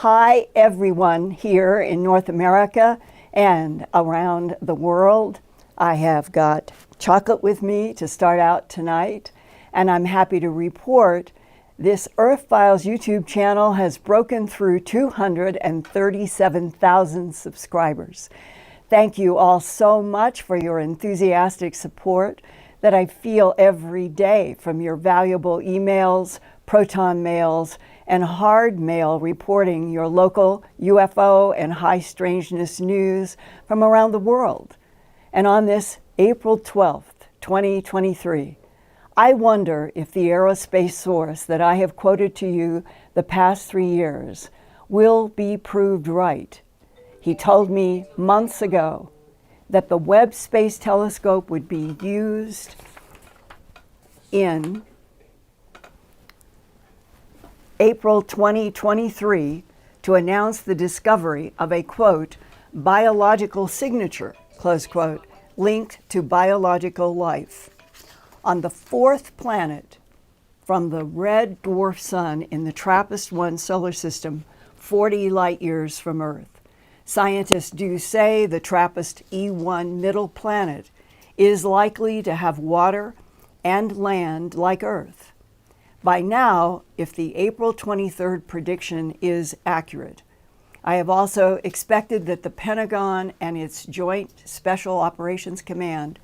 Hi, everyone here in North America and around the world. I have got chocolate with me to start out tonight, and I'm happy to report this Earthfiles YouTube channel has broken through 237,000 subscribers. Thank you all so much for your enthusiastic support that I feel every day from your valuable emails, proton mails, and hard mail reporting your local UFO and high strangeness news from around the world. And on this April 12th, 2023, I wonder if the aerospace source that I have quoted to you the past 3 years will be proved right. He told me months ago that the Webb Space Telescope would be used in April 2023 to announce the discovery of a, quote, biological signature, close quote, linked to biological life on the fourth planet from the red dwarf sun in the TRAPPIST-1 solar system, 40 light years from Earth. Scientists do say the TRAPPIST-E1 middle planet is likely to have water and land like Earth. By now, if the April 23rd prediction is accurate, I have also expected that the Pentagon and its Joint Special Operations Command,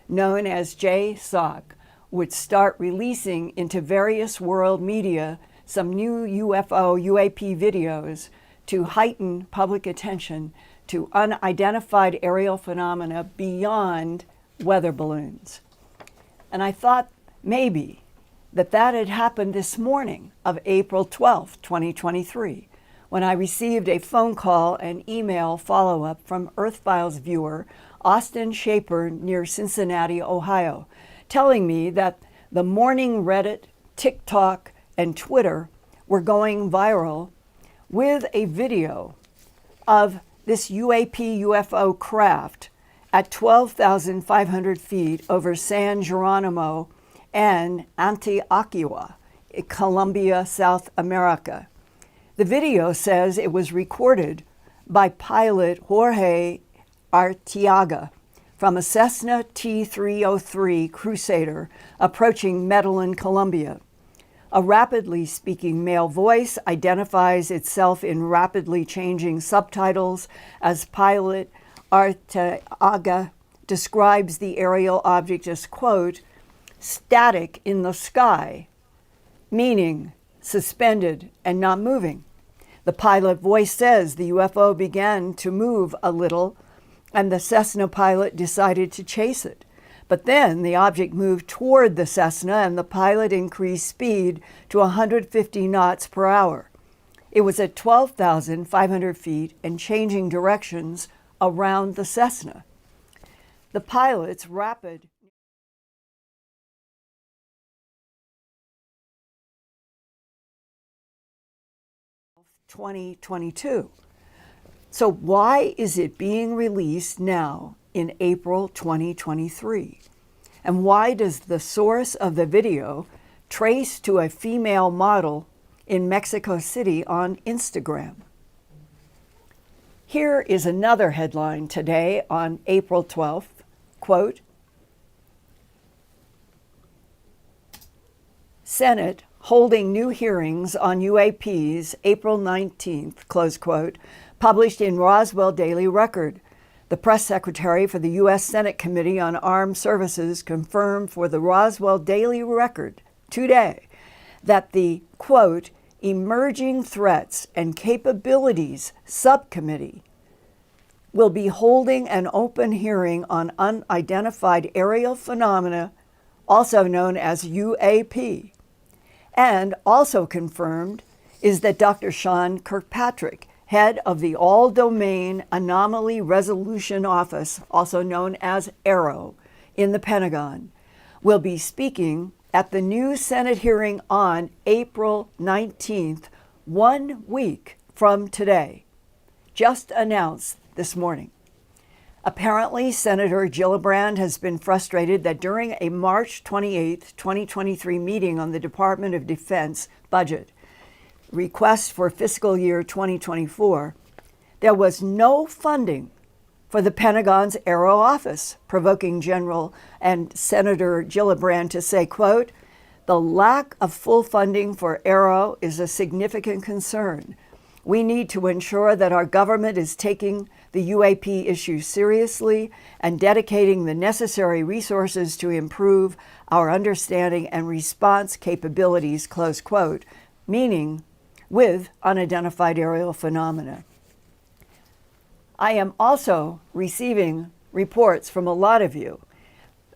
known as JSOC, would start releasing into various world media some new UFO UAP videos to heighten public attention to unidentified aerial phenomena beyond weather balloons. And I thought maybe that had happened this morning of April 12th, 2023, when I received a phone call and email follow-up from Earthfiles viewer Austin Shaper near Cincinnati, Ohio, telling me that the morning Reddit, TikTok, and Twitter were going viral with a video of this UAP UFO craft at 12,500 feet over San Geronimo and Antioquia, Colombia, South America. The video says it was recorded by pilot Jorge Arteaga from a Cessna T-303 Crusader approaching Medellin, Colombia. A rapidly speaking male voice identifies itself in rapidly changing subtitles as pilot Arteaga describes the aerial object as, quote, static in the sky, meaning suspended and not moving. The pilot voice says the UFO began to move a little and the Cessna pilot decided to chase it. But then the object moved toward the Cessna and the pilot increased speed to 150 knots per hour. It was at 12,500 feet and changing directions around the Cessna. The pilot's rapid 2022. So why is it being released now in April 2023? And why does the source of the video trace to a female model in Mexico City on Instagram? Here is another headline today on April 12th, quote, Senate holding new hearings on UAPs April 19th, close quote, published in Roswell Daily Record. The press secretary for the U.S. Senate Committee on Armed Services confirmed for the Roswell Daily Record today that the, quote, Emerging Threats and Capabilities Subcommittee will be holding an open hearing on unidentified aerial phenomena, also known as UAP. And also confirmed is that Dr. Sean Kirkpatrick, head of the All-Domain Anomaly Resolution Office, also known as AARO, in the Pentagon, will be speaking at the new Senate hearing on April 19th, 1 week from today, just announced this morning. Apparently, Senator Gillibrand has been frustrated that during a March 28, 2023 meeting on the Department of Defense budget, request for fiscal year 2024, there was no funding for the Pentagon's AARO office, provoking General and Senator Gillibrand to say, quote, "The lack of full funding for AARO is a significant concern. We need to ensure that our government is taking the UAP issue seriously and dedicating the necessary resources to improve our understanding and response capabilities," close quote, meaning with unidentified aerial phenomena. I am also receiving reports from a lot of you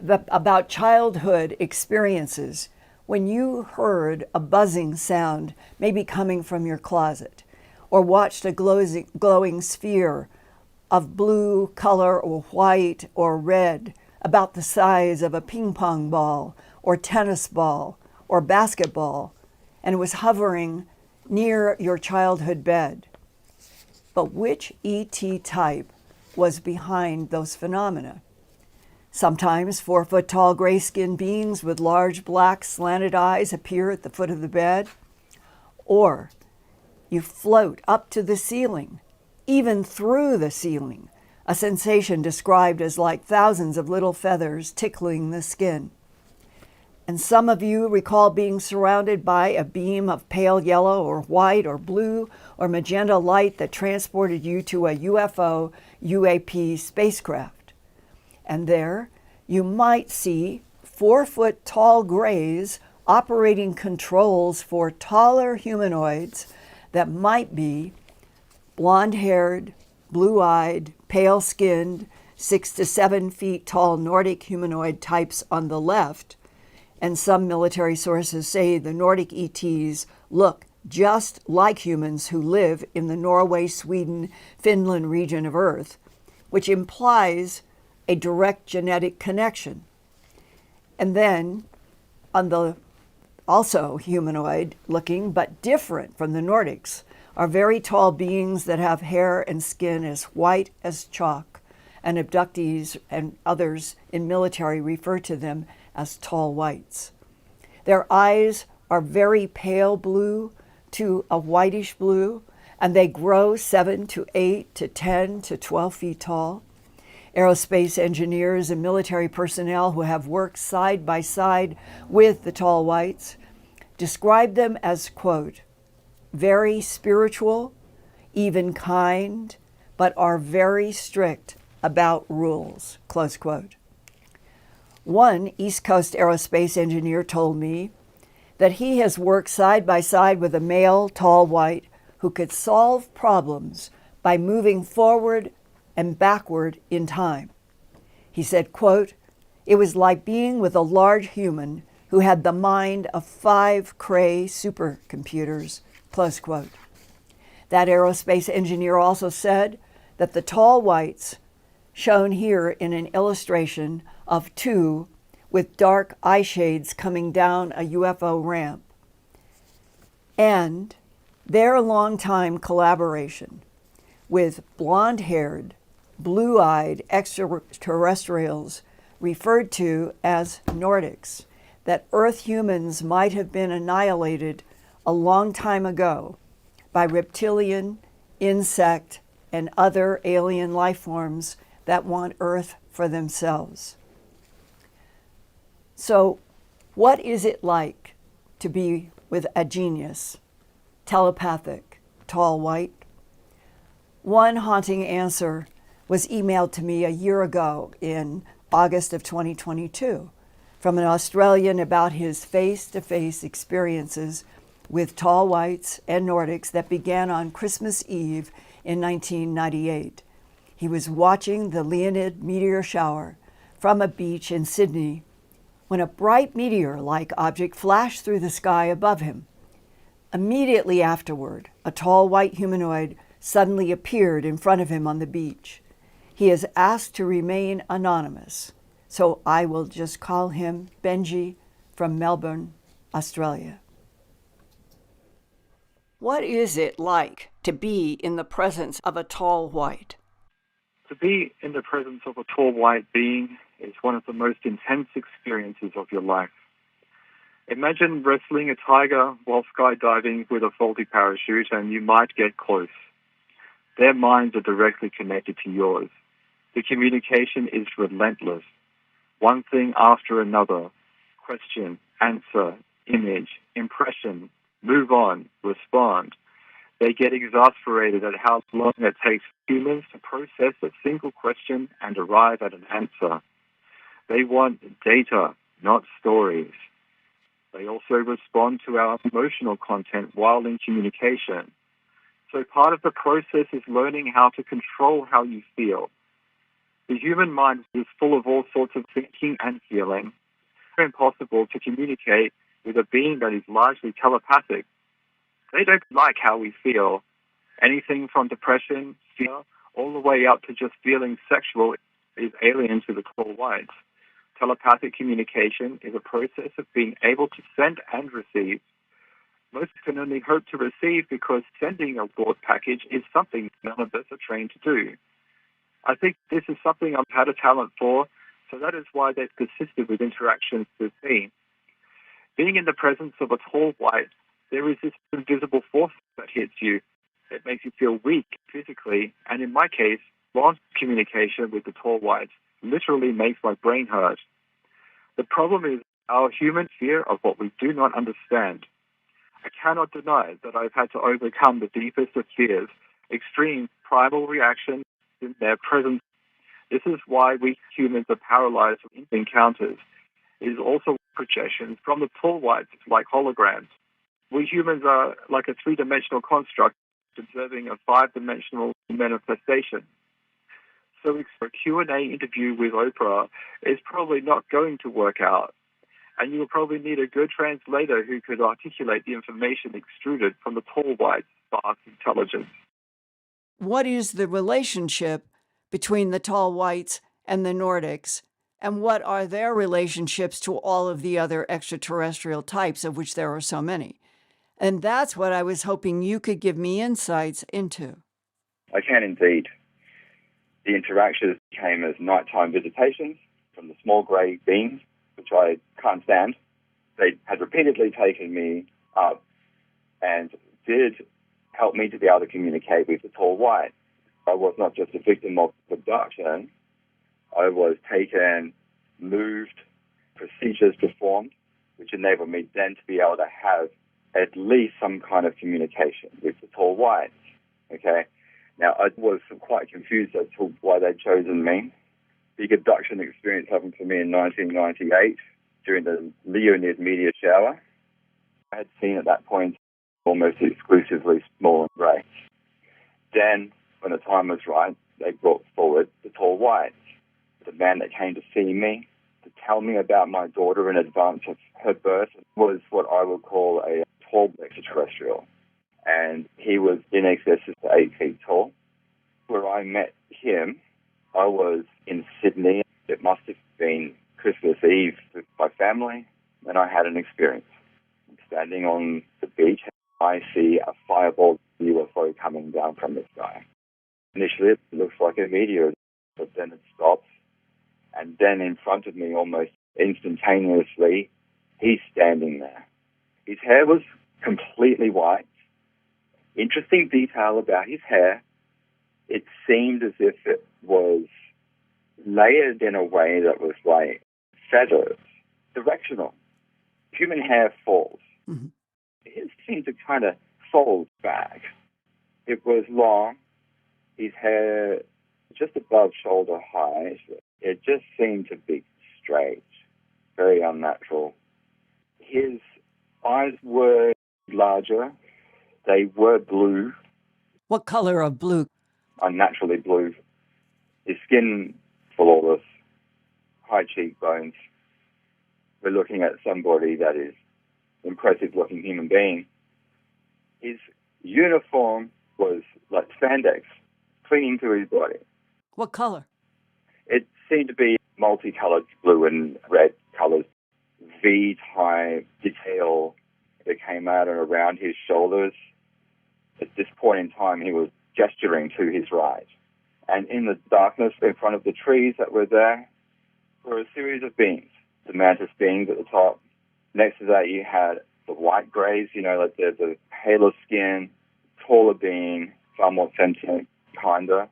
about childhood experiences when you heard a buzzing sound maybe coming from your closet, or watched a glowing sphere of blue color or white or red about the size of a ping pong ball or tennis ball or basketball, and was hovering near your childhood bed. But which ET type was behind those phenomena? Sometimes 4-foot-tall gray-skinned beings with large black slanted eyes appear at the foot of the bed, or you float up to the ceiling, even through the ceiling, a sensation described as like thousands of little feathers tickling the skin. And some of you recall being surrounded by a beam of pale yellow or white or blue or magenta light that transported you to a UFO UAP spacecraft. And there you might see 4-foot-tall grays operating controls for taller humanoids that might be blonde-haired, blue-eyed, pale-skinned, 6 to 7 feet tall Nordic humanoid types on the left. And some military sources say the Nordic ETs look just like humans who live in the Norway, Sweden, Finland region of Earth, which implies a direct genetic connection. And then on the also humanoid looking but different from the Nordics are very tall beings that have hair and skin as white as chalk, and abductees and others in military refer to them as tall whites. Their eyes are very pale blue to a whitish blue, and they grow 7 to 8 to 10 to 12 feet tall. Aerospace engineers and military personnel who have worked side by side with the tall whites describe them as, quote, "very spiritual, even kind, but are very strict about rules," close quote. One East Coast aerospace engineer told me that he has worked side by side with a male tall white who could solve problems by moving forward and backward in time. He said, quote, "It was like being with a large human who had the mind of 5 Cray supercomputers," close quote. That aerospace engineer also said that the tall whites, shown here in an illustration of 2 with dark eye shades coming down a UFO ramp, and their longtime collaboration with blonde-haired, blue-eyed extraterrestrials referred to as Nordics, that Earth humans might have been annihilated a long time ago by reptilian, insect, and other alien life forms that want Earth for themselves. So, what is it like to be with a genius, telepathic, tall white? One haunting answer was emailed to me a year ago in August of 2022 from an Australian about his face-to-face experiences with tall whites and Nordics that began on Christmas Eve in 1998. He was watching the Leonid meteor shower from a beach in Sydney when a bright meteor-like object flashed through the sky above him. Immediately afterward, a tall white humanoid suddenly appeared in front of him on the beach. He is asked to remain anonymous, so I will just call him Benji from Melbourne, Australia. What is it like to be in the presence of a tall white? To be in the presence of a tall white being is one of the most intense experiences of your life. Imagine wrestling a tiger while skydiving with a faulty parachute, and you might get close. Their minds are directly connected to yours. The communication is relentless. One thing after another. Question, answer, image, impression, move on, respond. They get exasperated at how long it takes humans to process a single question and arrive at an answer. They want data, not stories. They also respond to our emotional content while in communication. So part of the process is learning how to control how you feel. The human mind is full of all sorts of thinking and feeling. It's impossible to communicate with a being that is largely telepathic. They don't like how we feel. Anything from depression, fear, all the way up to just feeling sexual is alien to the tall whites. Telepathic communication is a process of being able to send and receive. Most can only hope to receive because sending a thought package is something none of us are trained to do. I think this is something I've had a talent for, so that is why they've persisted with interactions with me. Being in the presence of a tall white, there is this invisible force that hits you. It makes you feel weak physically, and in my case, long communication with the tall whites literally makes my brain hurt. The problem is our human fear of what we do not understand. I cannot deny that I've had to overcome the deepest of fears, extreme primal reactions in their presence. This is why we humans are paralyzed in encounters. It is also projections from the tall whites like holograms. We humans are like a three-dimensional construct observing a five-dimensional manifestation. So a Q&A interview with Oprah is probably not going to work out. And you will probably need a good translator who could articulate the information extruded from the tall white's vast intelligence. What is the relationship between the tall whites and the Nordics? And what are their relationships to all of the other extraterrestrial types, of which there are so many? And that's what I was hoping you could give me insights into. I can indeed. The interactions came as nighttime visitations from the small grey beings, which I can't stand. They had repeatedly taken me up and did help me to be able to communicate with the tall white. I was not just a victim of abduction. I was taken, moved, procedures performed, which enabled me then to be able to have at least some kind of communication with the tall whites. Okay? Now, I was quite confused as to why they'd chosen me. Big abduction experience happened for me in 1998 during the Leonid meteor shower. I had seen at that point almost exclusively small and grey. Then, when the time was right, they brought forward the tall whites. The man that came to see me, to tell me about my daughter in advance of her birth, was what I would call a tall extraterrestrial. And he was in excess of 8 feet tall. Where I met him, I was in Sydney. It must have been Christmas Eve with my family, and I had an experience. Standing on the beach, I see a fireball UFO coming down from the sky. Initially, it looks like a meteor, but then it stops. And then in front of me, almost instantaneously, he's standing there. His hair was completely white. Interesting detail about his hair, it seemed as if it was layered in a way that was like feathers, directional. Human hair falls. Mm-hmm. His seemed to kind of fold back. It was long. His hair just above shoulder height. It just seemed to be straight, very unnatural. His eyes were larger. They were blue. What color of blue? Unnaturally blue. His skin flawless, high cheekbones. We're looking at somebody that is impressive-looking human being. His uniform was like spandex, clinging to his body. What color? It seemed to be multicolored blue and red colors. V-type detail that came out and around his shoulders. At this point in time, he was gesturing to his right. And in the darkness in front of the trees that were there were a series of beings. The mantis beings at the top, Next to that, you had the white greys, like the paler skin, taller being, far more sentient, kinder.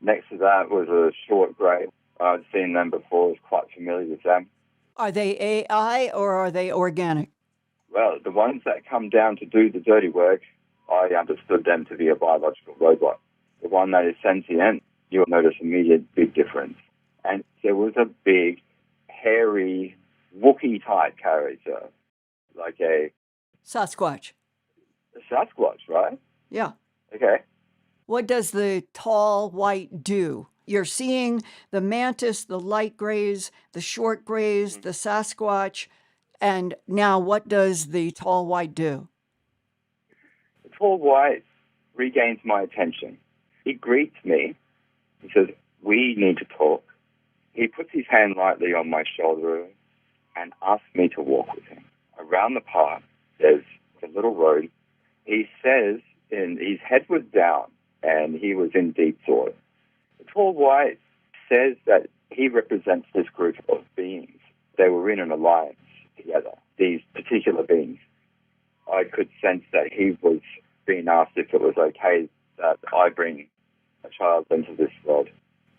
Next to that was a short grey. I'd seen them before, was quite familiar with them. Are they AI or are they organic? Well, the ones that come down to do the dirty work, I understood them to be a biological robot. The one that is sentient, you'll notice immediate big difference. And there was a big, hairy, Wookiee-type character, like a Sasquatch. Sasquatch, right? Yeah. Okay. What does the tall white do? You're seeing the mantis, the light grays, the short grays, the Sasquatch, and now what does the tall white do? The tall white regains my attention. He greets me. He says, "We need to talk." He puts his hand lightly on my shoulder and asks me to walk with him. Around the park, there's a little road. He says, and his head was down, and he was in deep thought. The tall white says that he represents this group of beings. They were in an alliance together, these particular beings. I could sense that he was being asked if it was okay that I bring a child into this world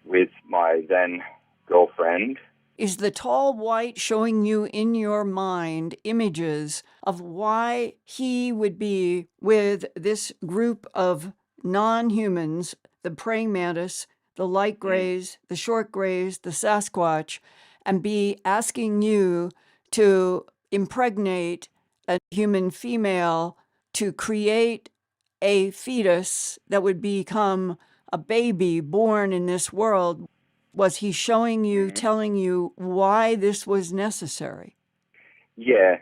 with my then girlfriend. Is the tall white showing you in your mind images of why he would be with this group of non-humans, the praying mantis, the light grays, the short grays, the Sasquatch, and be asking you to impregnate a human female to create a fetus that would become a baby born in this world? Was he showing you, telling you why this was necessary? Yeah,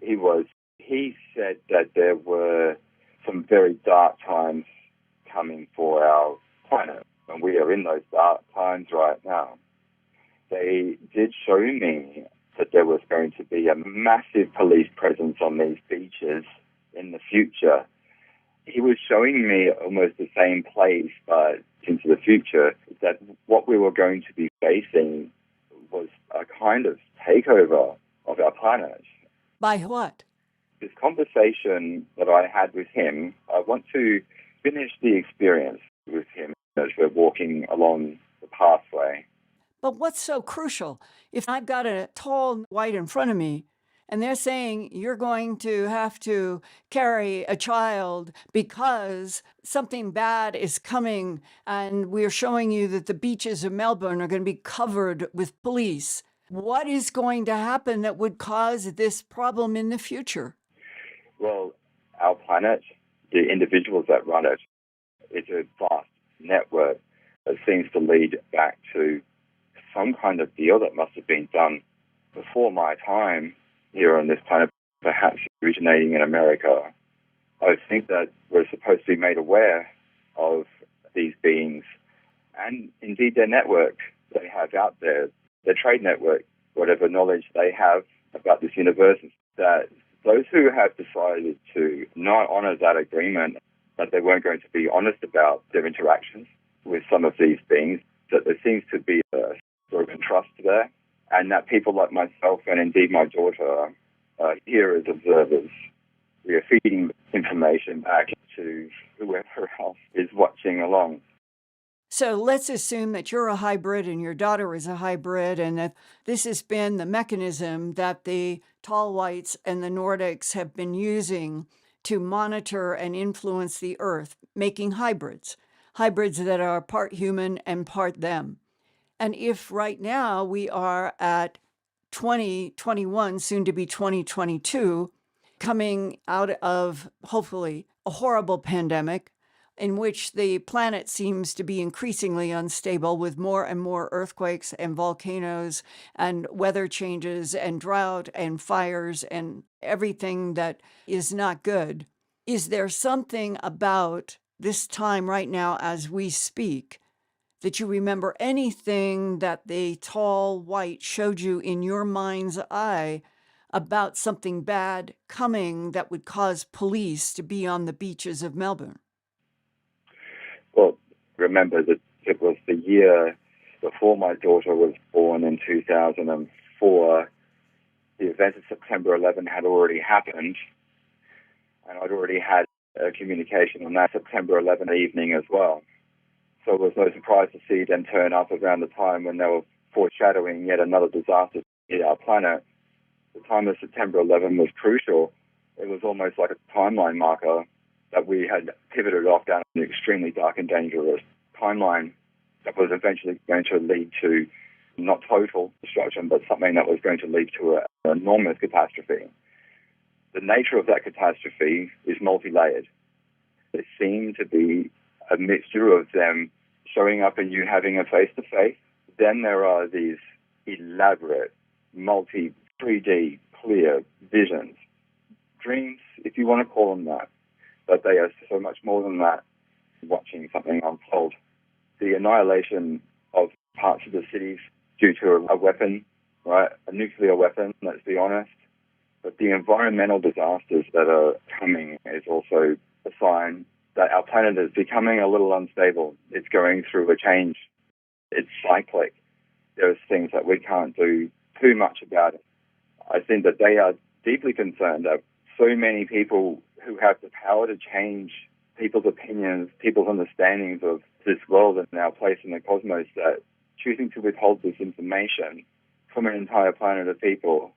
he was. He said that there were some very dark times coming for our planet, and we are in those dark times right now. They did show me that there was going to be a massive police presence on these beaches in the future. He was showing me almost the same place, but into the future, that what we were going to be facing was a kind of takeover of our planet. By what? This conversation that I had with him, I want to finish the experience with him as we're walking along the pathway. But what's so crucial? If I've got a tall white in front of me, and they're saying you're going to have to carry a child because something bad is coming, and we're showing you that the beaches of Melbourne are going to be covered with police. What is going to happen that would cause this problem in the future? Well, our planet, the individuals that run it, it's a vast network that seems to lead back to some kind of deal that must have been done before my time here on this planet, perhaps originating in America. I think that we're supposed to be made aware of these beings and indeed their network they have out there, their trade network, whatever knowledge they have about this universe, that those who have decided to not honor that agreement, that they weren't going to be honest about their interactions with some of these beings, that there seems to be a sort of trust there, and that people like myself and indeed my daughter are here as observers. We are feeding information back to whoever else is watching along. So let's assume that you're a hybrid and your daughter is a hybrid, and that this has been the mechanism that the tall whites and the Nordics have been using to monitor and influence the Earth, making hybrids that are part human and part them. And if right now we are at 2021, soon to be 2022, coming out of hopefully a horrible pandemic in which the planet seems to be increasingly unstable with more and more earthquakes and volcanoes and weather changes and drought and fires and everything that is not good. Is there something about this time right now as we speak that you remember anything that the tall white showed you in your mind's eye about something bad coming that would cause police to be on the beaches of Melbourne? Well, remember that it was the year before my daughter was born in 2004. the events of September 11 had already happened, and I'd already had a communication on that September 11 evening as well. So it was no surprise to see them turn up around the time when they were foreshadowing yet another disaster to hit our planet. The time of September 11 was crucial. It was almost like a timeline marker that we had pivoted off down an extremely dark and dangerous timeline that was eventually going to lead to not total destruction, but something that was going to lead to an enormous catastrophe. The nature of that catastrophe is multi-layered. There seemed to be a mixture of them showing up and you having a face-to-face. Then there are these elaborate, multi-3D, clear visions. Dreams, if you want to call them that. But they are so much more than that, watching something unfold. The annihilation of parts of the cities due to a weapon, right? A nuclear weapon, let's be honest. But the environmental disasters that are coming is also a sign that our planet is becoming a little unstable. It's going through a change. It's cyclic. There's things that we can't do too much about it. I think that they are deeply concerned that so many people who have the power to change people's opinions, people's understandings of this world and our place in the cosmos, that choosing to withhold this information from an entire planet of people,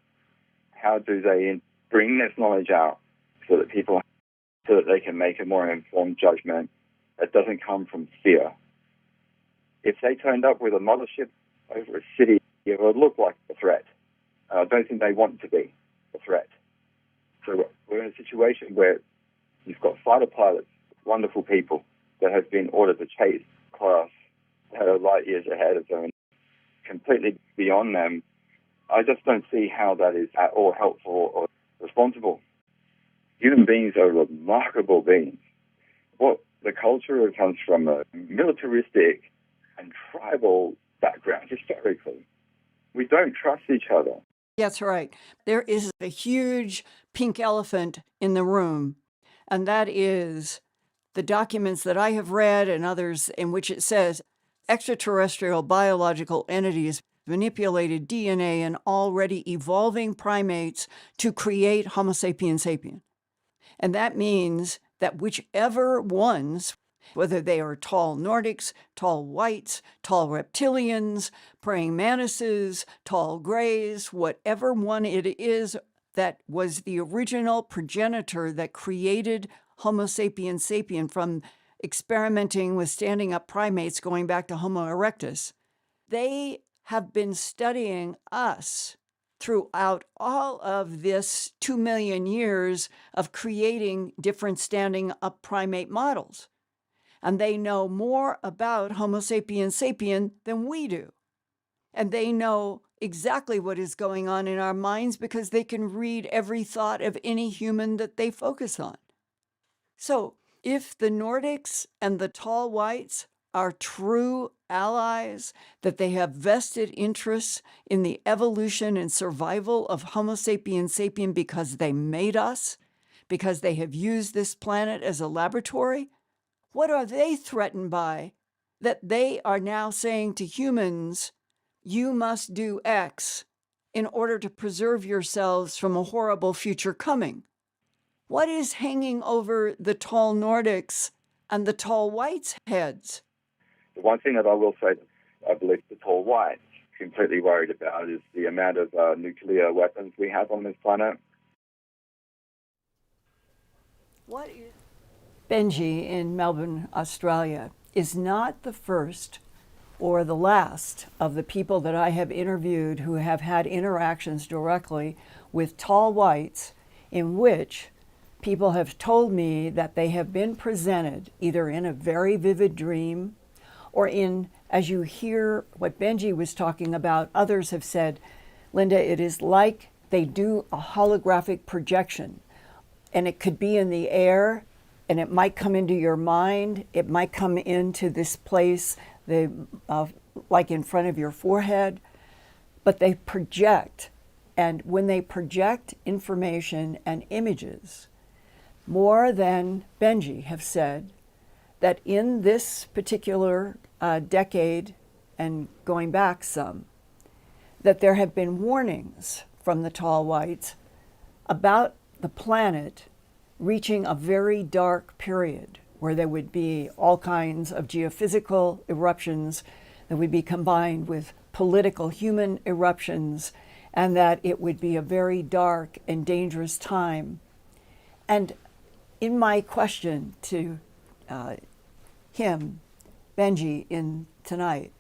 how do they bring this knowledge out so that they can make a more informed judgment that doesn't come from fear? If they turned up with a mothership over a city, it would look like a threat. I don't think they want to be a threat. So we're in a situation where you've got fighter pilots, wonderful people, that have been ordered to chase class that are light years ahead of them and completely beyond them. I just don't see how that is at all helpful or responsible. Human beings are remarkable beings. What the culture comes from a militaristic and tribal background historically. We don't trust each other. That's right. There is a huge pink elephant in the room, and that is the documents that I have read and others in which it says extraterrestrial biological entities manipulated DNA in already evolving primates to create Homo sapiens sapien. And that means that whichever ones, whether they are tall Nordics, tall whites, tall reptilians, praying mantises, tall grays, whatever one it is that was the original progenitor that created Homo sapiens sapien from experimenting with standing up primates going back to Homo erectus, they have been studying us throughout all of this 2 million years of creating different standing up primate models. And they know more about Homo sapiens sapien than we do. And they know exactly what is going on in our minds because they can read every thought of any human that they focus on. So if the Nordics and the tall whites are true allies, that they have vested interests in the evolution and survival of Homo sapiens sapien because they made us, because they have used this planet as a laboratory, what are they threatened by that they are now saying to humans, you must do X in order to preserve yourselves from a horrible future coming? What is hanging over the tall Nordics and the tall whites' heads? The one thing that I will say, I believe the tall whites are completely worried about is the amount of nuclear weapons we have on this planet. What is Benji in Melbourne, Australia, is not the first or the last of the people that I have interviewed who have had interactions directly with tall whites in which people have told me that they have been presented either in a very vivid dream or in, as you hear what Benji was talking about, others have said, Linda, it is like they do a holographic projection, and it could be in the air, and it might come into your mind, it might come into this place, like in front of your forehead, but they project. And when they project information and images, more than Benji have said that in this particular decade and going back some, that there have been warnings from the tall whites about the planet reaching a very dark period where there would be all kinds of geophysical eruptions that would be combined with political human eruptions, and that it would be a very dark and dangerous time. And in my question to him, Benji, in tonight,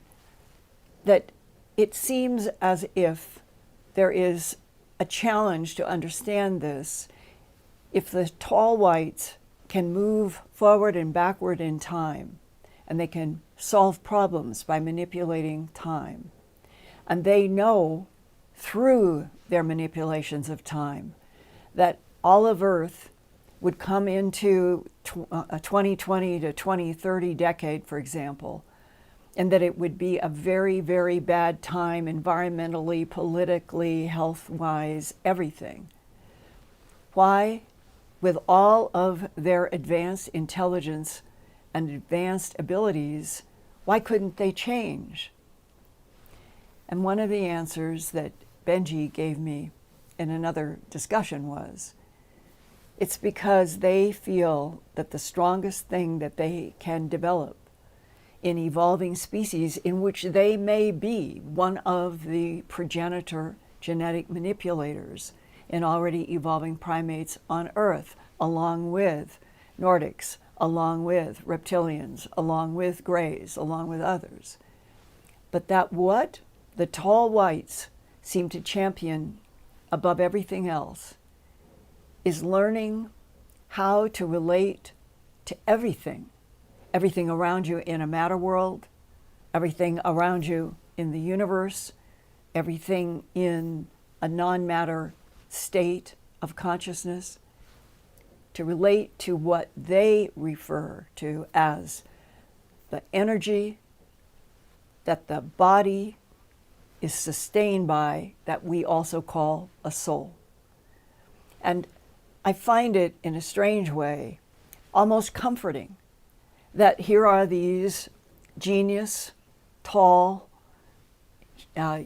that it seems as if there is a challenge to understand this. If the tall whites can move forward and backward in time, and they can solve problems by manipulating time, and they know through their manipulations of time that all of Earth would come into a 2020 to 2030 decade, for example, and that it would be a very, very bad time environmentally, politically, health-wise, everything. Why, with all of their advanced intelligence and advanced abilities, why couldn't they change? And one of the answers that Benji gave me in another discussion was, it's because they feel that the strongest thing that they can develop in evolving species in which they may be one of the progenitor genetic manipulators in already evolving primates on Earth, along with Nordics, along with reptilians, along with greys, along with others. But that what the tall whites seem to champion above everything else is learning how to relate to everything, everything around you in a matter world, everything around you in the universe, everything in a non-matter state of consciousness, to relate to what they refer to as the energy that the body is sustained by, that we also call a soul. And I find it, in a strange way, almost comforting that here are these genius, tall,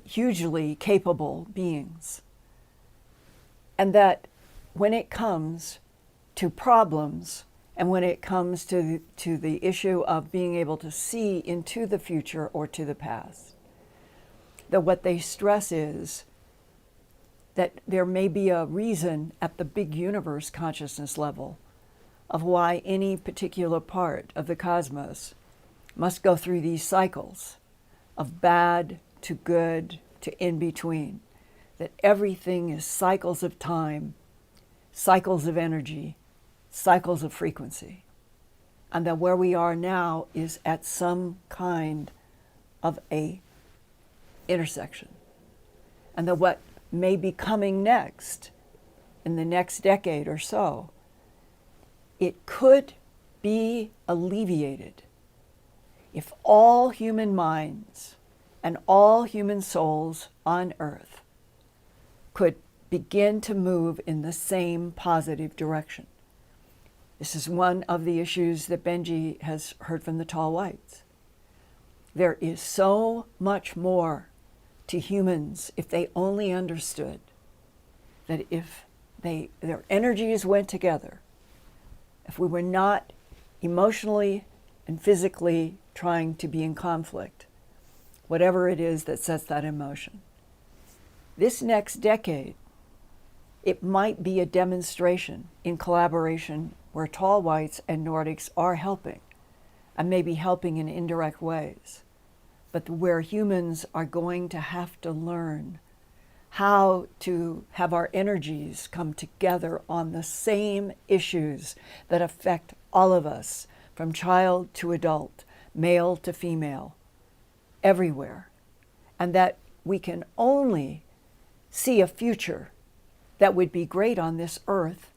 hugely capable beings, and that when it comes to problems, and when it comes to the issue of being able to see into the future or to the past, that what they stress is that there may be a reason at the big universe consciousness level of why any particular part of the cosmos must go through these cycles of bad to good to in between, that everything is cycles of time, cycles of energy, cycles of frequency, and that where we are now is at some kind of a intersection, and that what may be coming next in the next decade or so, it could be alleviated if all human minds and all human souls on Earth could begin to move in the same positive direction. This is one of the issues that Benji has heard from the tall whites. There is so much more to humans if they only understood that if their energies went together, if we were not emotionally and physically trying to be in conflict, whatever it is that sets that in motion. This next decade, it might be a demonstration in collaboration where tall whites and Nordics are helping, and maybe helping in indirect ways, but where humans are going to have to learn how to have our energies come together on the same issues that affect all of us, from child to adult, male to female, everywhere. And that we can only see a future that would be great on this earth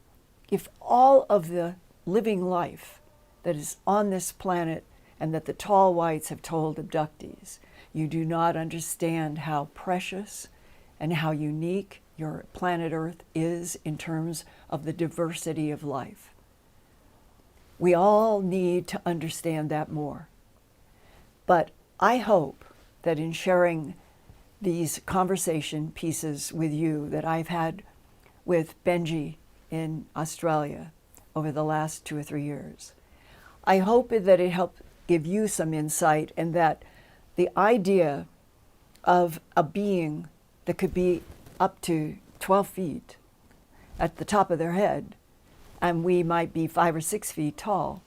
if all of the living life that is on this planet, and that the tall whites have told abductees, you do not understand how precious and how unique your planet Earth is in terms of the diversity of life. We all need to understand that more. But I hope that in sharing these conversation pieces with you that I've had with Benji in Australia over the last 2 or 3 years. I hope that it helped give you some insight, and that the idea of a being that could be up to 12 feet at the top of their head, and we might be 5 or 6 feet tall,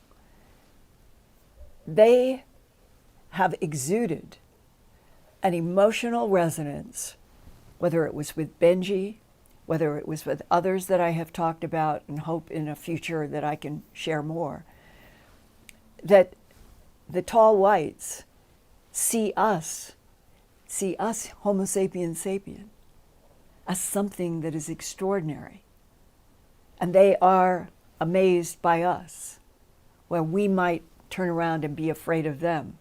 they have exuded an emotional resonance, whether it was with Benji, whether it was with others that I have talked about and hope in a future that I can share more, that the tall whites see us Homo sapiens sapien, as something that is extraordinary. And they are amazed by us, where we might turn around and be afraid of them.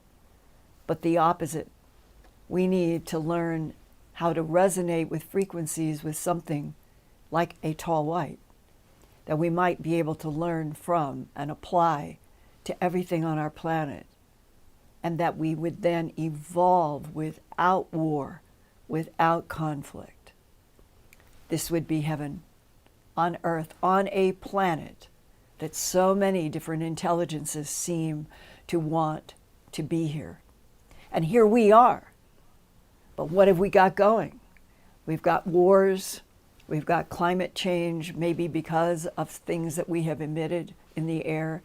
But the opposite. We need to learn how to resonate with frequencies with something like a tall white, that we might be able to learn from and apply to everything on our planet, and that we would then evolve without war, without conflict. This would be heaven on Earth, on a planet that so many different intelligences seem to want to be here. And here we are. But what have we got going? We've got wars, we've got climate change, maybe because of things that we have emitted in the air.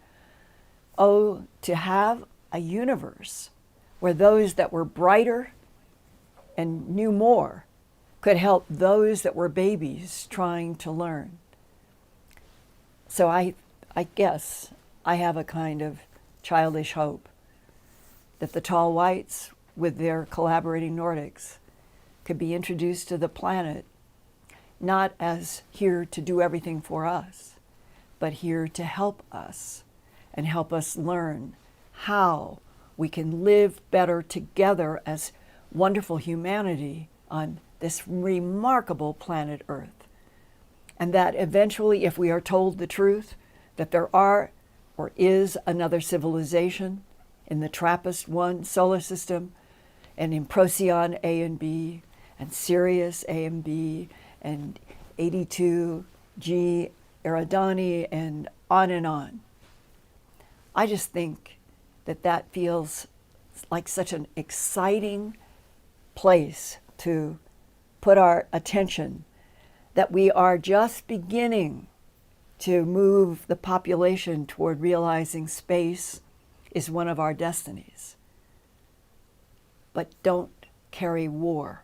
Oh, to have a universe where those that were brighter and knew more could help those that were babies trying to learn. So I guess I have a kind of childish hope that the tall whites, with their collaborating Nordics, could be introduced to the planet, not as here to do everything for us, but here to help us and help us learn how we can live better together as wonderful humanity on this remarkable planet Earth. And that eventually, if we are told the truth, that there are or is another civilization in the TRAPPIST-1 solar system, and in Procyon A and B, and Sirius A and B, and 82G Eridani, and on and on. I just think that that feels like such an exciting place to put our attention, that we are just beginning to move the population toward realizing space is one of our destinies. But don't carry war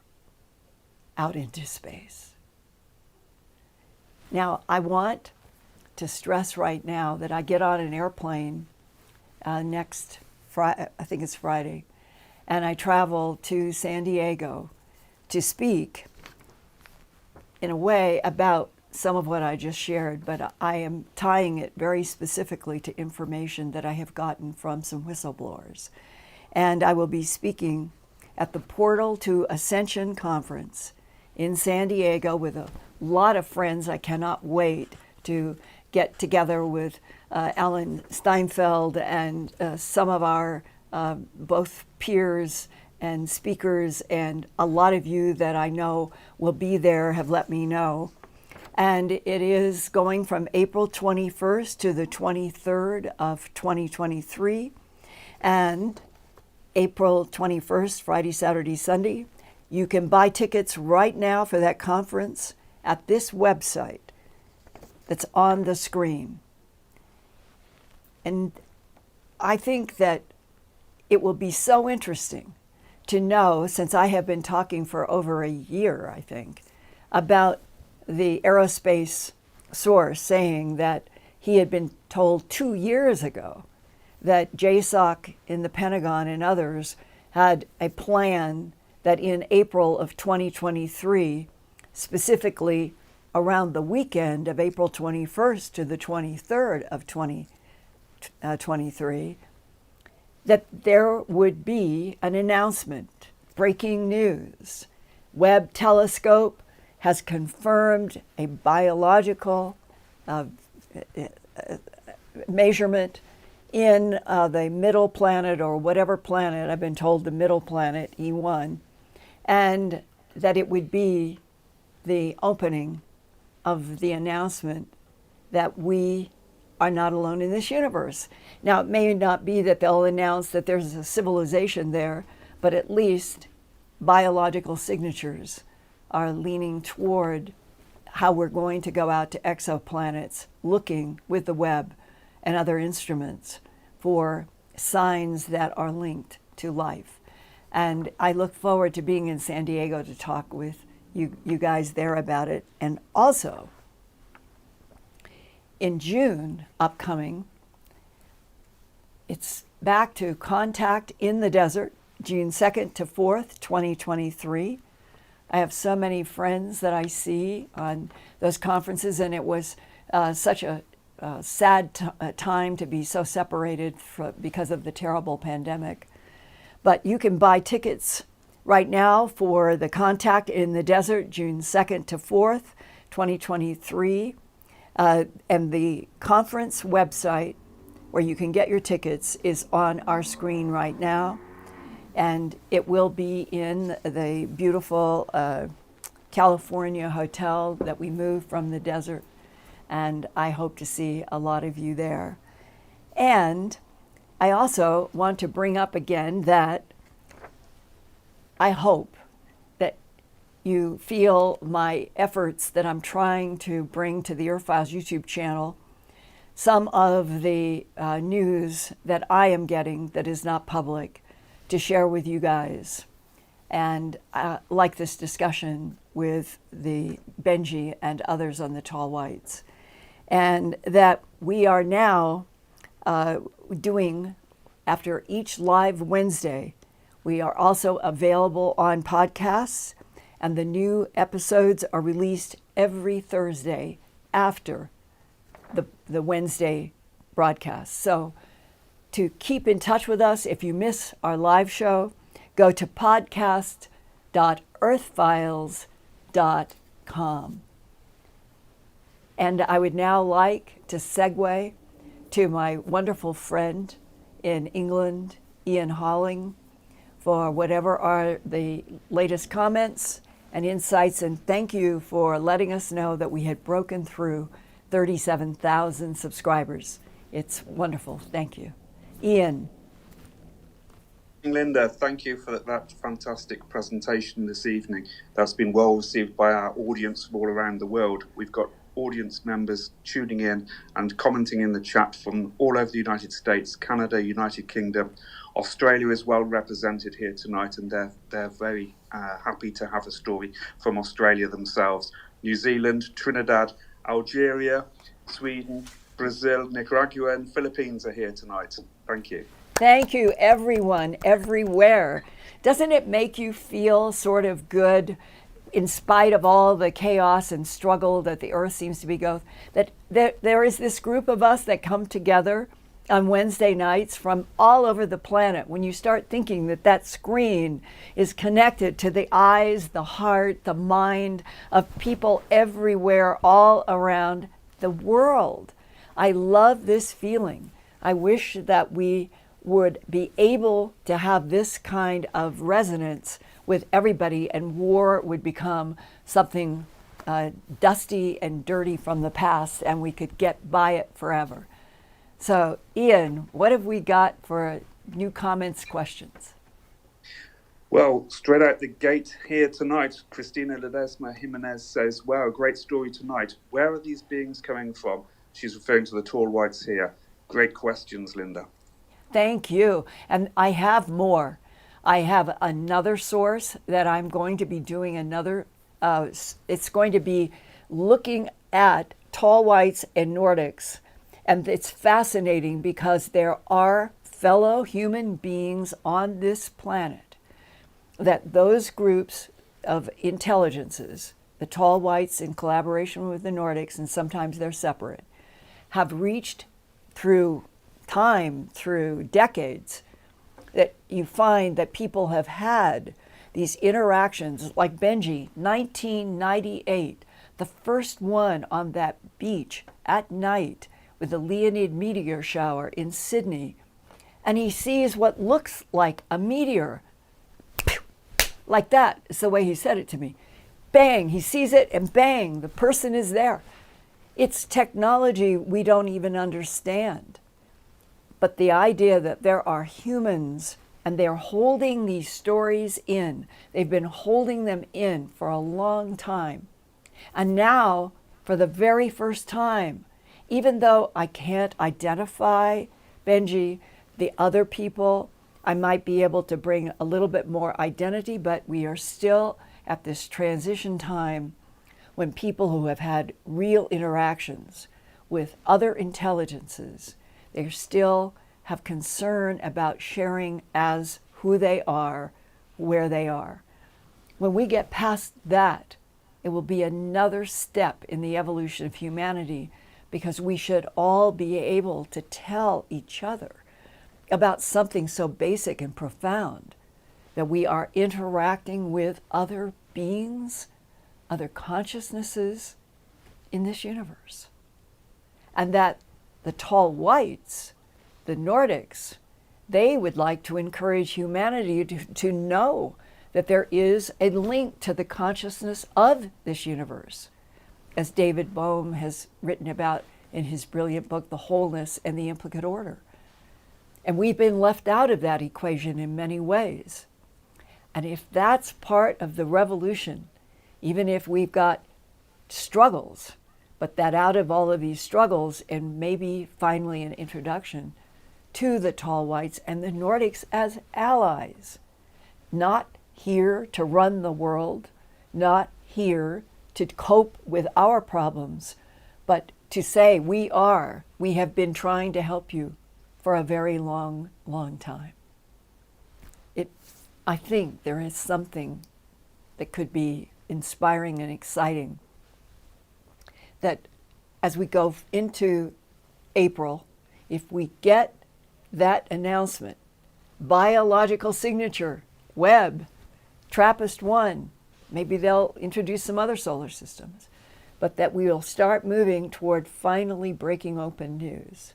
out into space. Now, I want to stress right now that I get on an airplane next Friday, I think it's Friday, and I travel to San Diego to speak in a way about some of what I just shared, but I am tying it very specifically to information that I have gotten from some whistleblowers. And I will be speaking at the Portal to Ascension conference in San Diego with a lot of friends. I cannot wait to get together with Alan Steinfeld and some of our both peers and speakers, and a lot of you that I know will be there have let me know. And it is going from April 21st to the 23rd of 2023. And April 21st, Friday, Saturday, Sunday. You can buy tickets right now for that conference at this website that's on the screen. And I think that it will be so interesting to know, since I have been talking for over a year, I think, about the aerospace source saying that he had been told 2 years ago that JSOC in the Pentagon and others had a plan that in April of 2023, specifically around the weekend of April 21st to the 23rd of 2023, that there would be an announcement, breaking news. Webb telescope has confirmed a biological measurement in the middle planet, or whatever planet, I've been told the middle planet, E1, and that it would be the opening of the announcement that we are not alone in this universe. Now, it may not be that they'll announce that there's a civilization there, but at least biological signatures are leaning toward how we're going to go out to exoplanets looking with the Webb and other instruments for signs that are linked to life. And I look forward to being in San Diego to talk with you guys there about it. And also, in June upcoming, it's back to Contact in the Desert, June 2nd to 4th, 2023. I have so many friends that I see on those conferences, and it was such a sad time to be so separated because of the terrible pandemic. But you can buy tickets right now for the Contact in the Desert, June 2nd to 4th, 2023. And the conference website where you can get your tickets is on our screen right now. And it will be in the beautiful California hotel that we moved from the desert. And I hope to see a lot of you there. And I also want to bring up again that I hope that you feel my efforts that I'm trying to bring to the Earthfiles YouTube channel some of the news that I am getting that is not public to share with you guys. And like this discussion with the Benji and others on the Tall Whites. And that we are now doing, after each live Wednesday, we are also available on podcasts, and the new episodes are released every Thursday after the Wednesday broadcast. So to keep in touch with us, if you miss our live show, go to podcast.earthfiles.com. And I would now like to segue to my wonderful friend in England, Ian Holling, for whatever are the latest comments and insights. And thank you for letting us know that we had broken through 37,000 subscribers. It's wonderful. Thank you. Ian. Linda, thank you for that fantastic presentation this evening. That's been well received by our audience from all around the world. We've got audience members tuning in and commenting in the chat from all over the United States, Canada, United Kingdom. Australia is well represented here tonight, and they're very happy to have a story from Australia themselves. New Zealand, Trinidad, Algeria, Sweden, Brazil, Nicaragua, and Philippines are here tonight. Thank you. Thank you, everyone, everywhere. Doesn't it make you feel sort of good, in spite of all the chaos and struggle that the Earth seems to be going, that there is this group of us that come together on Wednesday nights from all over the planet? When you start thinking that that screen is connected to the eyes, the heart, the mind of people everywhere, all around the world. I love this feeling. I wish that we would be able to have this kind of resonance with everybody, and war would become something dusty and dirty from the past, and we could get by it forever. So, Ian, what have we got for new comments, questions? Well, straight out the gate here tonight, Cristina Ledesma Jimenez says, wow, great story tonight. Where are these beings coming from? She's referring to the Tall Whites here. Great questions, Linda. Thank you. And I have more. I have another source that I'm going to be doing another, it's going to be looking at Tall Whites and Nordics. And it's fascinating because there are fellow human beings on this planet that those groups of intelligences, the Tall Whites in collaboration with the Nordics, and sometimes they're separate, have reached through time, through decades, that you find that people have had these interactions, like Benji, 1998, the first one on that beach at night with the Leonid meteor shower in Sydney, and he sees what looks like a meteor Like that is the way he said it to me. Bang, he sees it and bang, the person is there. It's technology we don't even understand. But the idea that there are humans and they're holding these stories in, they've been holding them in for a long time. And now, for the very first time, even though I can't identify, Benji, the other people, I might be able to bring a little bit more identity, but we are still at this transition time when people who have had real interactions with other intelligences, they still have concern about sharing as who they are, where they are. When we get past that, it will be another step in the evolution of humanity, because we should all be able to tell each other about something so basic and profound, that we are interacting with other beings, other consciousnesses in this universe. And that the tall whites, the Nordics, they would like to encourage humanity to know that there is a link to the consciousness of this universe, as David Bohm has written about in his brilliant book, The Wholeness and the Implicate Order. And we've been left out of that equation in many ways. And if that's part of the revolution, even if we've got struggles, but that out of all of these struggles, and maybe finally an introduction to the tall whites and the Nordics as allies, not here to run the world, not here to cope with our problems, but to say we have been trying to help you for a very long, long time. I think there is something that could be inspiring and exciting, that as we go into April, if we get that announcement, biological signature, Webb, TRAPPIST-1, maybe they'll introduce some other solar systems, but that we will start moving toward finally breaking open news.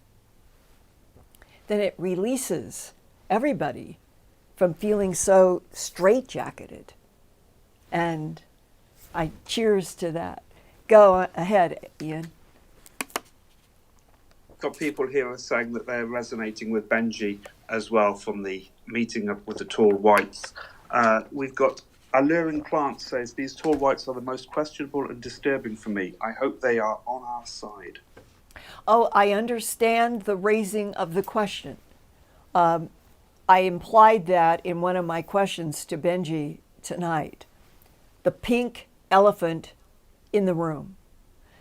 Then it releases everybody from feeling so straitjacketed. And I cheers to that. Go ahead, Ian. Got people here who are saying that they're resonating with Benji as well from the meeting up with the tall whites. We've got Alluring Plant says, these tall whites are the most questionable and disturbing for me. I hope they are on our side. Oh, I understand the raising of the question. I implied that in one of my questions to Benji tonight. The pink elephant in the room.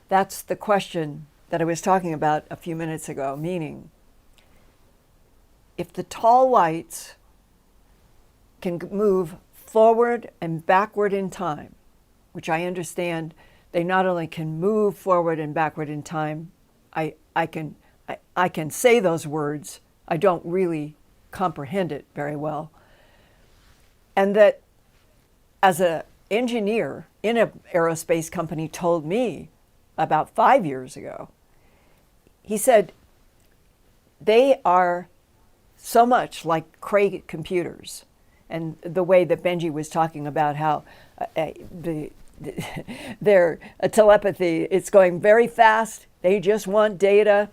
That's the question that I was talking about a few minutes ago, meaning if the tall whites can move forward and backward in time, which I understand they not only can move forward and backward in time, I can say those words, I don't really comprehend it very well. And that as an engineer in an aerospace company told me about 5 years ago, he said, they are so much like Cray computers. And the way that Benji was talking about how their telepathy, it's going very fast, they just want data.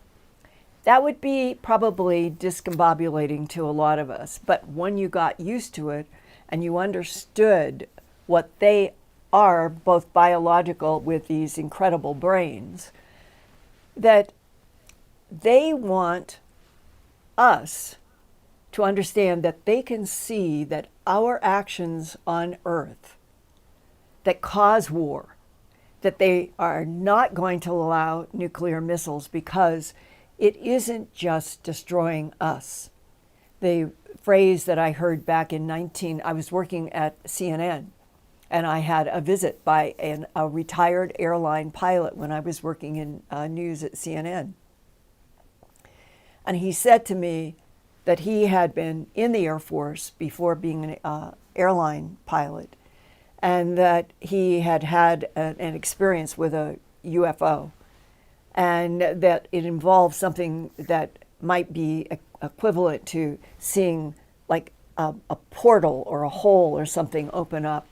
That would be probably discombobulating to a lot of us. But when you got used to it and you understood what they are, both biological with these incredible brains, that they want us to understand that they can see that our actions on Earth that cause war, that they are not going to allow nuclear missiles because it isn't just destroying us. The phrase that I heard back in I was working at CNN, and I had a visit by a retired airline pilot when I was working in news at CNN. And he said to me that he had been in the Air Force before being an airline pilot, and that he had had an experience with a UFO, and that it involved something that might be equivalent to seeing like a portal or a hole or something open up,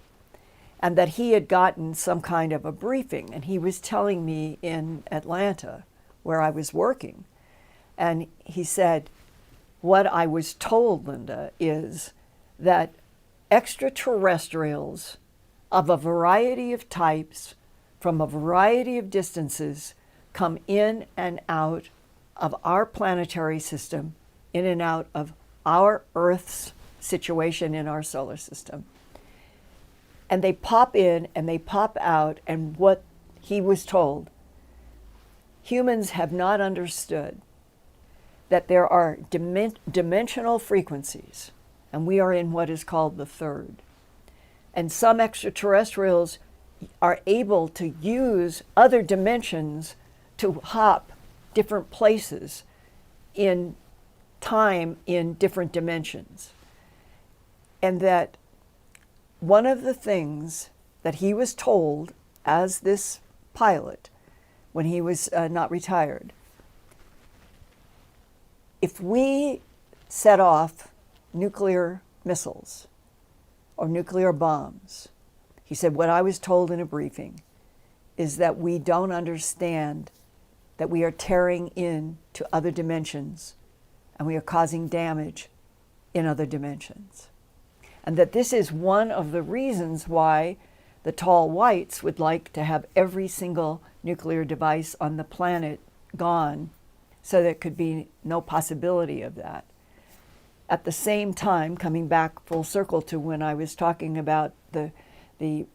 and that he had gotten some kind of a briefing. And he was telling me in Atlanta, where I was working, and he said, what I was told, Linda, is that extraterrestrials of a variety of types, from a variety of distances, come in and out of our planetary system, in and out of our Earth's situation in our solar system. And they pop in and they pop out, and what he was told, humans have not understood that there are dimensional frequencies, and we are in what is called the third. And some extraterrestrials are able to use other dimensions to hop different places in time in different dimensions. And that one of the things that he was told as this pilot when he was not retired, if we set off nuclear missiles or nuclear bombs, he said, what I was told in a briefing is that we don't understand that we are tearing into other dimensions and we are causing damage in other dimensions. And that this is one of the reasons why the tall whites would like to have every single nuclear device on the planet gone, so there could be no possibility of that. At the same time, coming back full circle to when I was talking about the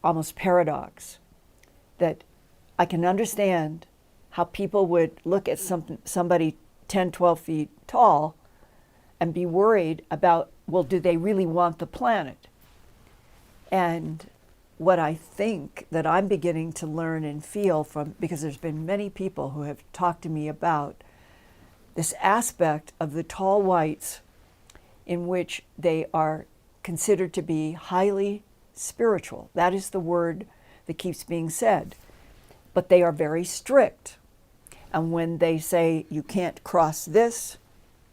almost paradox, that I can understand how people would look at somebody 10, 12 feet tall and be worried about, well, do they really want the planet? And what I think that I'm beginning to learn and feel from, because there's been many people who have talked to me about this aspect of the tall whites in which they are considered to be highly spiritual. That is the word that keeps being said. But they are very strict. And when they say, you can't cross this,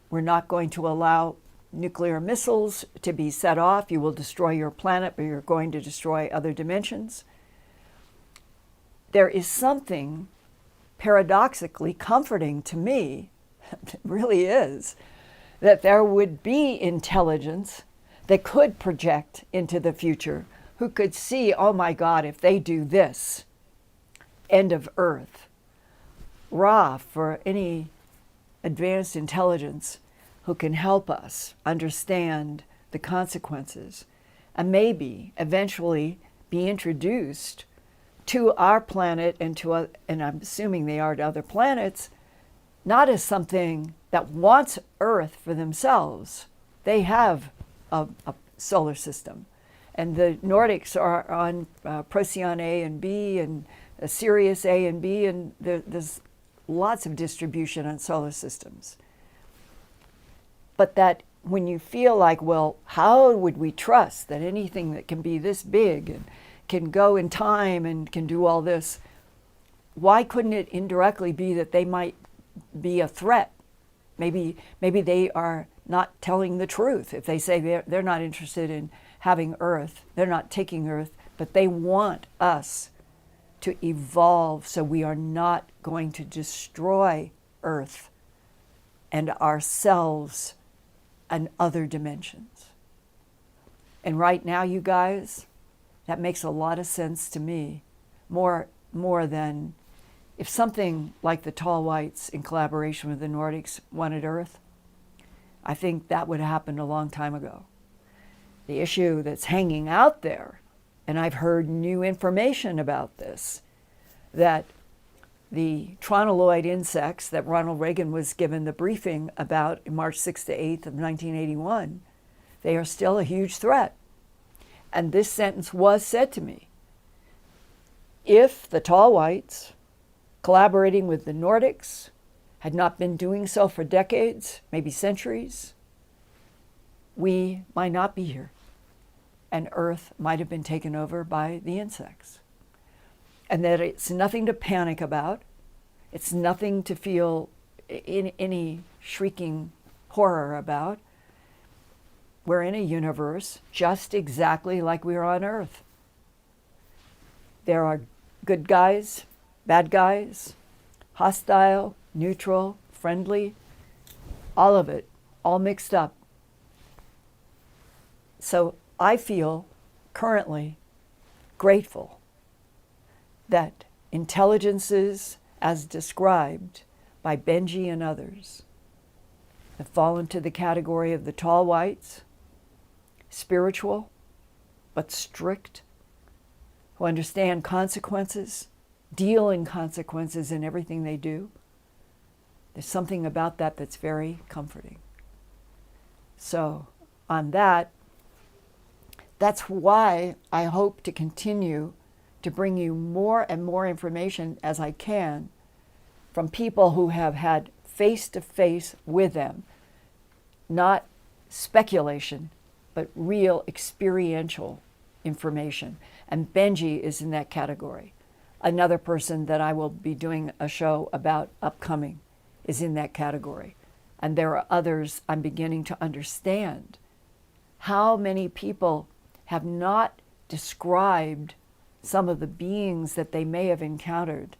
we're not going to allow nuclear missiles to be set off, you will destroy your planet, but you're going to destroy other dimensions. There is something paradoxically comforting to me, it really is, that there would be intelligence that could project into the future, who could see, oh my God, if they do this, end of Earth. Ra, for any advanced intelligence who can help us understand the consequences and maybe eventually be introduced to our planet and and I'm assuming they are to other planets, not as something that wants Earth for themselves. They have a solar system. And the Nordics are on Procyon A and B and Sirius A and B, and there's lots of distribution on solar systems. But that when you feel like, well, how would we trust that anything that can be this big and can go in time and can do all this, why couldn't it indirectly be that they might be a threat? Maybe they are not telling the truth if they say they're not interested in having Earth, they're not taking Earth, but they want us to evolve so we are not going to destroy Earth and ourselves and other dimensions. And right now, you guys, that makes a lot of sense to me, more than if something like the Tall Whites in collaboration with the Nordics wanted Earth. I think that would have happened a long time ago. The issue that's hanging out there, and I've heard new information about this, that the tronoloid insects that Ronald Reagan was given the briefing about March 6th to 8th of 1981, they are still a huge threat. And this sentence was said to me. If the Tall Whites, collaborating with the Nordics, had not been doing so for decades, maybe centuries, we might not be here. And Earth might have been taken over by the insects. And that it's nothing to panic about. It's nothing to feel any shrieking horror about. we're in a universe just exactly like we're on Earth. There are good guys, bad guys, hostile, neutral, friendly, all of it, all mixed up. So I feel currently grateful that intelligences, as described by Benji and others, have fallen to the category of the tall whites, spiritual but strict, who understand consequences, deal in consequences in everything they do. There's something about that that's very comforting. So on that, that's why I hope to continue to bring you more and more information as I can from people who have had face-to-face with them, not speculation, but real experiential information. And Benji is in that category. Another person that I will be doing a show about upcoming is in that category. And there are others I'm beginning to understand. How many people have not described some of the beings that they may have encountered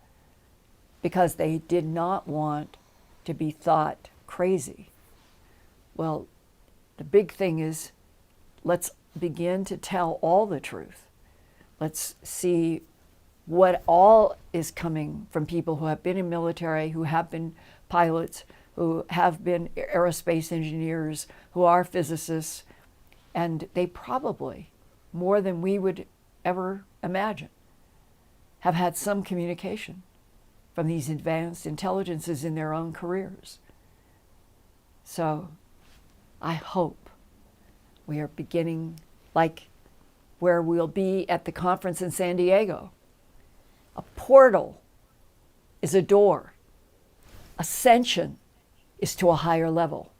because they did not want to be thought crazy? Well, the big thing is, let's begin to tell all the truth. Let's see what all is coming from people who have been in military, who have been pilots, who have been aerospace engineers, who are physicists, and they probably, more than we would ever imagine, have had some communication from these advanced intelligences in their own careers. So I hope we are beginning, like where we'll be at the conference in San Diego. A portal is a door. Ascension is to a higher level.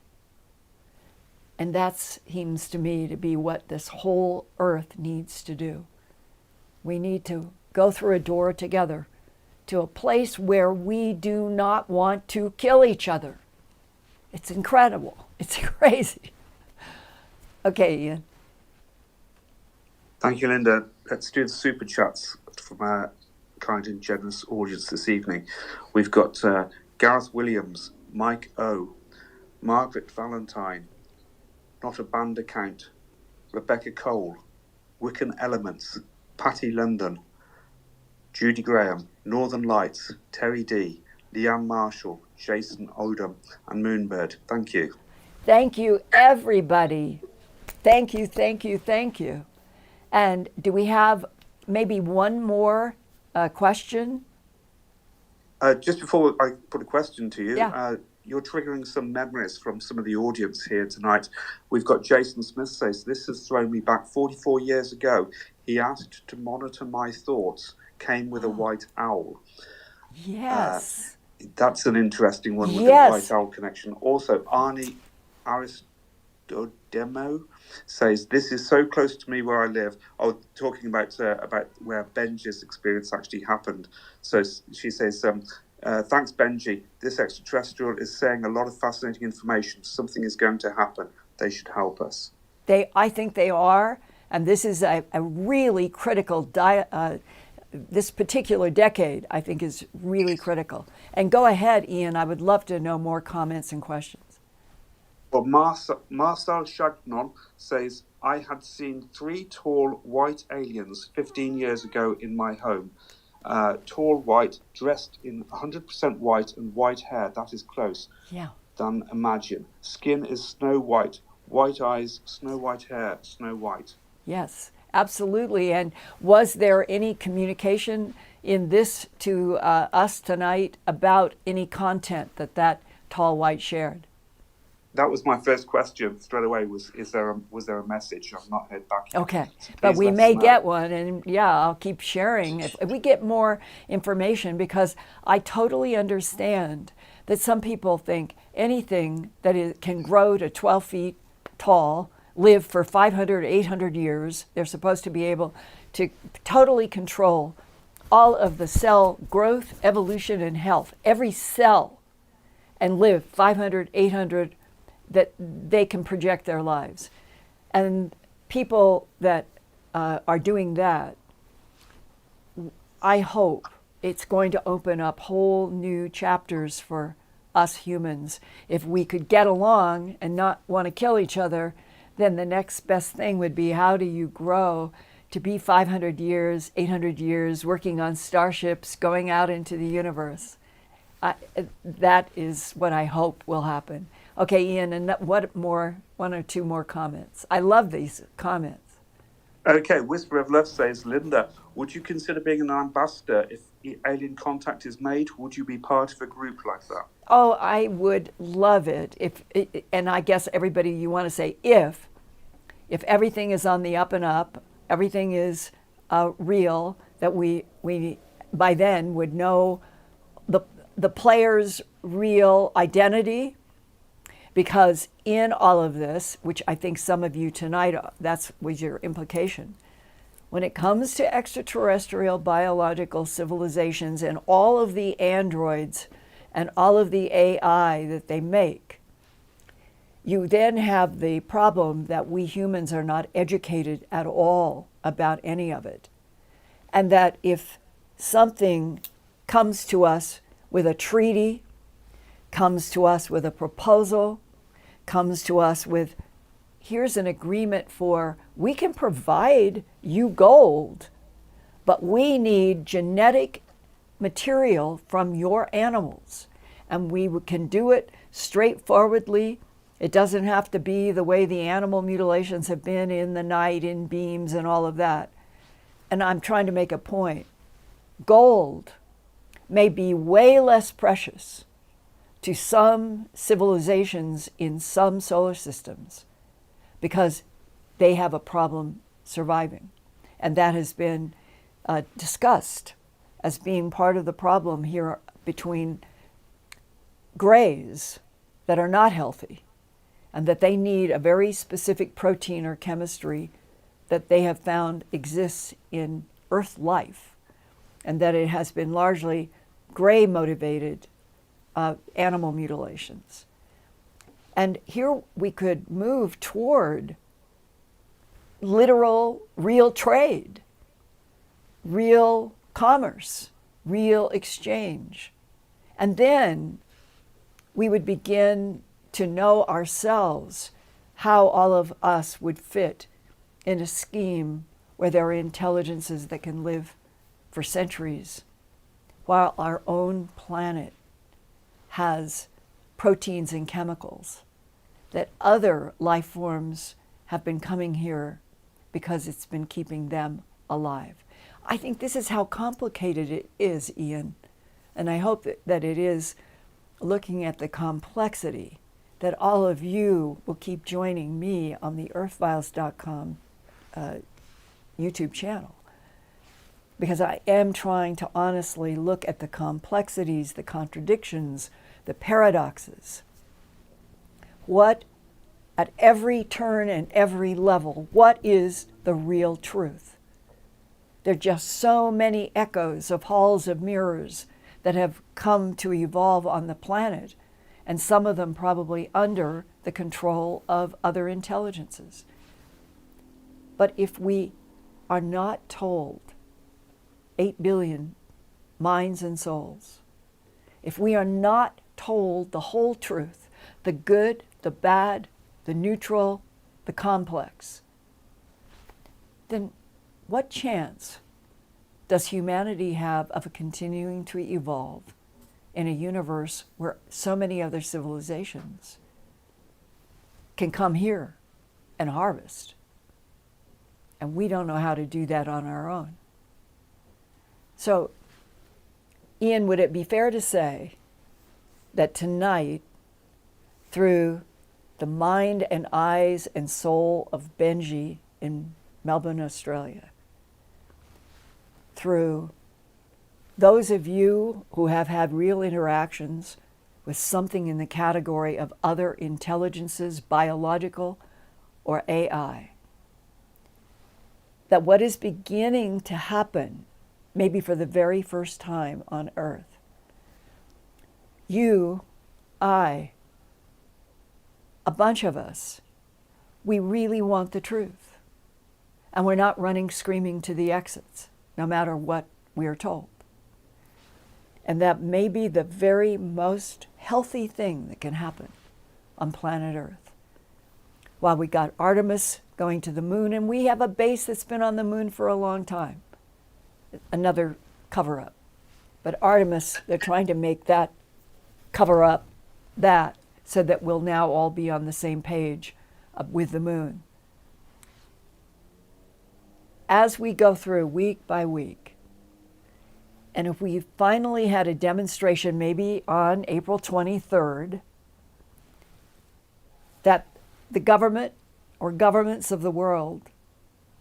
And that seems to me to be what this whole earth needs to do. We need to go through a door together to a place where we do not want to kill each other. It's incredible. It's crazy. Okay, Ian. Thank you, Linda. Let's do the super chats from our kind and generous audience this evening. We've got Gareth Williams, Mike O, Margaret Valentine, Not a Band Account, Rebecca Cole, Wiccan Elements, Patty London, Judy Graham, Northern Lights, Terry D, Leanne Marshall, Jason Odom, and Moonbird. Thank you. Thank you, everybody. Thank you, thank you, thank you. And do we have maybe one more question? Just before I put a question to you, Yeah. You're triggering some memories from some of the audience here tonight. We've got Jason Smith says, this has thrown me back 44 years ago. He asked to monitor my thoughts, came with a white owl. Yes. That's an interesting one with Yes. the white owl connection. Also, Arnie Aristodemo says, this is so close to me where I live. Oh, talking about where Benji's experience actually happened. So she says, thanks, Benji. This extraterrestrial is saying a lot of fascinating information. Something is going to happen. They should help us. I think they are. And this is a really critical, this particular decade, I think, is really critical. And go ahead, Ian. I would love to know more comments and questions. Well, Marcel Chagnon says, I had seen 3 tall white aliens 15 years ago in my home. Tall white, dressed in 100% white and white hair. That is close. Yeah. Than imagine. Skin is snow white. White eyes, snow white hair, snow white. Yes, absolutely. And was there any communication in this to us tonight about any content that tall white shared? That was my first question straight away. Was there a message? I've not heard back yet. Okay, So but we let us may know. get one, and yeah, I'll keep sharing if we get more information, because I totally understand that some people think anything that can grow to 12 feet tall, live for 500, 800 years, they're supposed to be able to totally control all of the cell growth, evolution, and health, every cell, and live 500, 800, that they can project their lives. And people that are doing that, I hope it's going to open up whole new chapters for us humans. If we could get along and not want to kill each other, then the next best thing would be, how do you grow to be 500 years, 800 years, working on starships, going out into the universe? That is what I hope will happen. Okay, Ian, and one or two more comments. I love these comments. Okay, Whisper of Love says, Linda, would you consider being an ambassador if alien contact is made? Would you be part of a group like that? Oh, I would love it. And I guess everybody, you want to say if everything is on the up and up, everything is real, that we by then would know the player's real identity. Because in all of this, which I think some of you tonight, that was your implication, when it comes to extraterrestrial biological civilizations and all of the androids and all of the AI that they make, you then have the problem that we humans are not educated at all about any of it. And that if something comes to us with a treaty, comes to us with a proposal, comes to us with, here's an agreement for, we can provide you gold, but we need genetic material from your animals. And we can do it straightforwardly. It doesn't have to be the way the animal mutilations have been in the night, in beams and all of that. And I'm trying to make a point. Gold may be way less precious to some civilizations in some solar systems because they have a problem surviving. And that has been discussed as being part of the problem here between grays that are not healthy, and that they need a very specific protein or chemistry that they have found exists in Earth life, and that it has been largely gray motivated animal mutilations. And here we could move toward literal, real trade, real commerce, real exchange. And then we would begin to know ourselves how all of us would fit in a scheme where there are intelligences that can live for centuries, while our own planet has proteins and chemicals that other life forms have been coming here because it's been keeping them alive. I think this is how complicated it is, Ian, and I hope that it is, looking at the complexity, that all of you will keep joining me on the Earthfiles.com YouTube channel, because I am trying to honestly look at the complexities, the contradictions, the paradoxes. What, at every turn and every level, what is the real truth? There are just so many echoes of halls of mirrors that have come to evolve on the planet, and some of them probably under the control of other intelligences. But if we are not told 8 billion minds and souls, if we are not told the whole truth, the good, the bad, the neutral, the complex, then what chance does humanity have of continuing to evolve in a universe where so many other civilizations can come here and harvest? And we don't know how to do that on our own. So, Ian, would it be fair to say that tonight, through the mind and eyes and soul of Benji in Melbourne, Australia, through those of you who have had real interactions with something in the category of other intelligences, biological or AI, that what is beginning to happen, maybe for the very first time on Earth, you, I, a bunch of us, we really want the truth. And we're not running screaming to the exits, no matter what we are told. And that may be the very most healthy thing that can happen on planet Earth. While we got Artemis going to the moon, and we have a base that's been on the moon for a long time. Another cover-up. But Artemis, they're trying to make that cover-up that so that we'll now all be on the same page with the moon. As we go through week by week, and if we finally had a demonstration maybe on April 23rd, that the government or governments of the world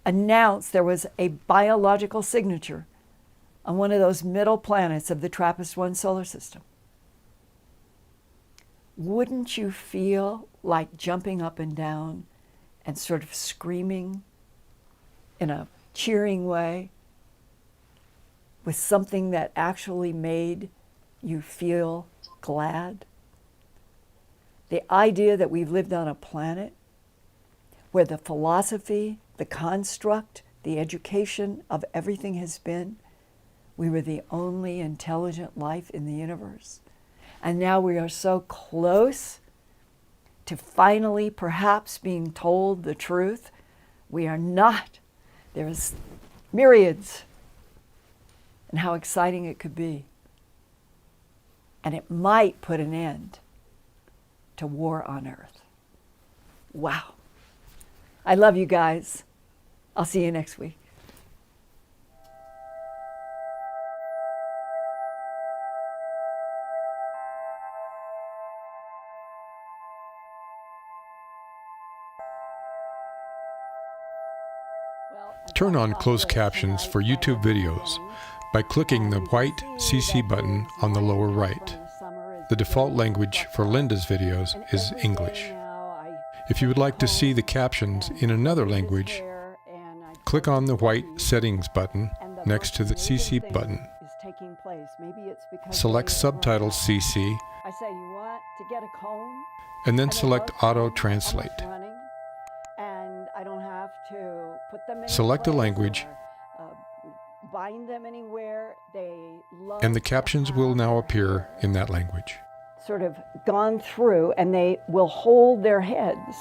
announced there was a biological signature on one of those middle planets of the TRAPPIST-1 solar system, wouldn't you feel like jumping up and down and sort of screaming in a cheering way with something that actually made you feel glad? The idea that we've lived on a planet where the philosophy, the construct, the education of everything has been, we were the only intelligent life in the universe. And now we are so close to finally perhaps being told the truth. We are not. There's myriads. And how exciting it could be. And it might put an end to war on Earth. Wow. I love you guys. I'll see you next week. Turn on closed captions for YouTube videos by clicking the white CC button on the lower right. The default language for Linda's videos is English. If you would like to see the captions in another language, click on the white settings button next to the CC button. Select Subtitles CC, and then select Auto Translate. Select a language, and the captions will now appear in that language. Sort of gone through, and they will hold their heads.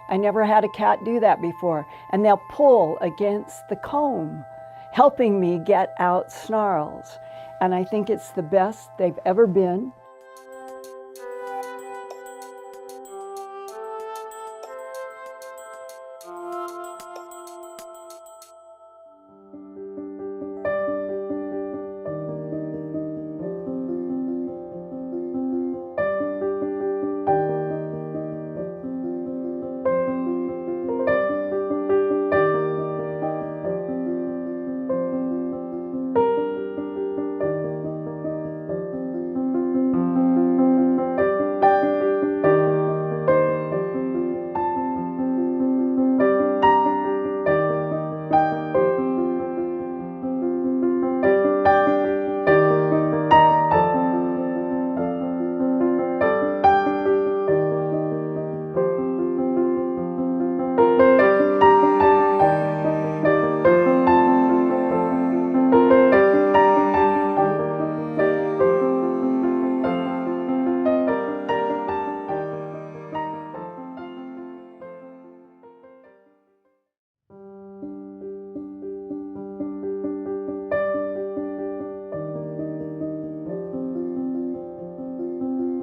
I never had a cat do that before. And they'll pull against the comb, helping me get out snarls. And I think it's the best they've ever been.